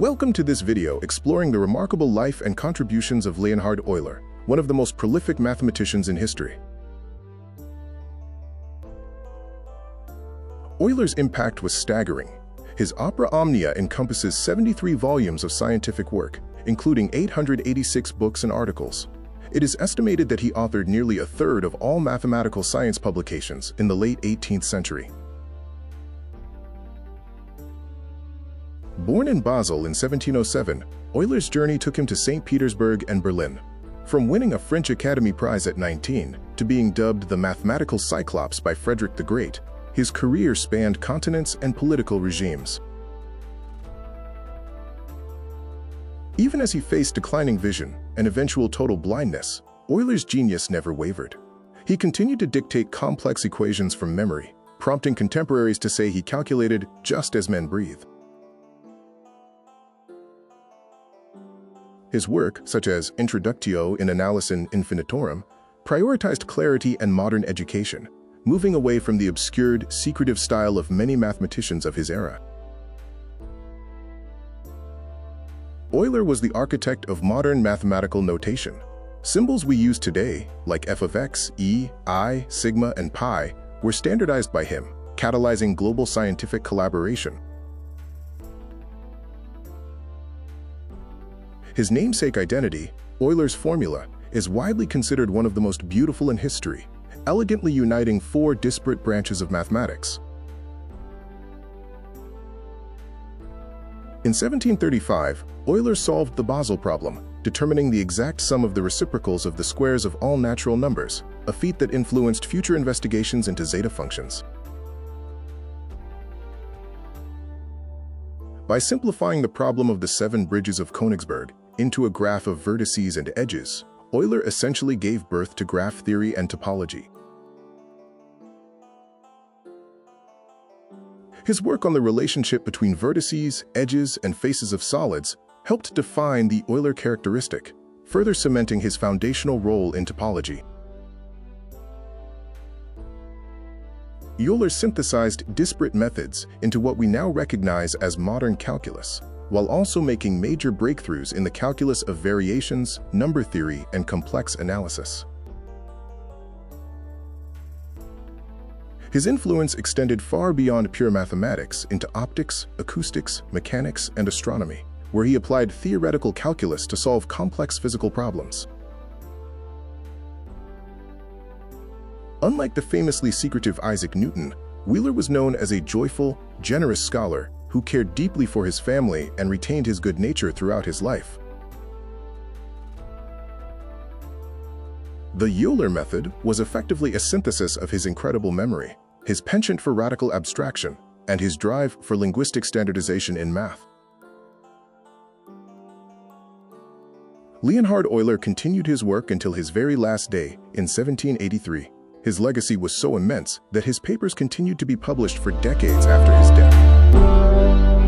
Welcome to this video exploring the remarkable life and contributions of Leonhard Euler, one of the most prolific mathematicians in history. Euler's impact was staggering. His Opera Omnia encompasses 73 volumes of scientific work, including 886 books and articles. It is estimated that he authored nearly a third of all mathematical science publications in the late 18th century. Born in Basel in 1707, Euler's journey took him to St. Petersburg and Berlin. From winning a French Academy Prize at 19 to being dubbed the mathematical Cyclops by Frederick the Great, his career spanned continents and political regimes. Even as he faced declining vision and eventual total blindness, Euler's genius never wavered. He continued to dictate complex equations from memory, prompting contemporaries to say he calculated just as men breathe. His work, such as Introductio in Analysis Infinitorum, prioritized clarity and modern education, moving away from the obscured, secretive style of many mathematicians of his era. Euler was the architect of modern mathematical notation. Symbols we use today, like f of x, e, I, sigma, and pi, were standardized by him, catalyzing global scientific collaboration. His namesake identity, Euler's formula, is widely considered one of the most beautiful in history, elegantly uniting four disparate branches of mathematics. In 1735, Euler solved the Basel problem, determining the exact sum of the reciprocals of the squares of all natural numbers, a feat that influenced future investigations into zeta functions. By simplifying the problem of the 7 bridges of Königsberg into a graph of vertices and edges, Euler essentially gave birth to graph theory and topology. His work on the relationship between vertices, edges, and faces of solids helped define the Euler characteristic, further cementing his foundational role in topology. Euler synthesized disparate methods into what we now recognize as modern calculus, while also making major breakthroughs in the calculus of variations, number theory, and complex analysis. His influence extended far beyond pure mathematics into optics, acoustics, mechanics, and astronomy, where he applied theoretical calculus to solve complex physical problems. Unlike the famously secretive Isaac Newton, Euler was known as a joyful, generous scholar who cared deeply for his family and retained his good nature throughout his life. The Euler method was effectively a synthesis of his incredible memory, his penchant for radical abstraction, and his drive for linguistic standardization in math. Leonhard Euler continued his work until his very last day in 1783. His legacy was so immense that his papers continued to be published for decades after his death.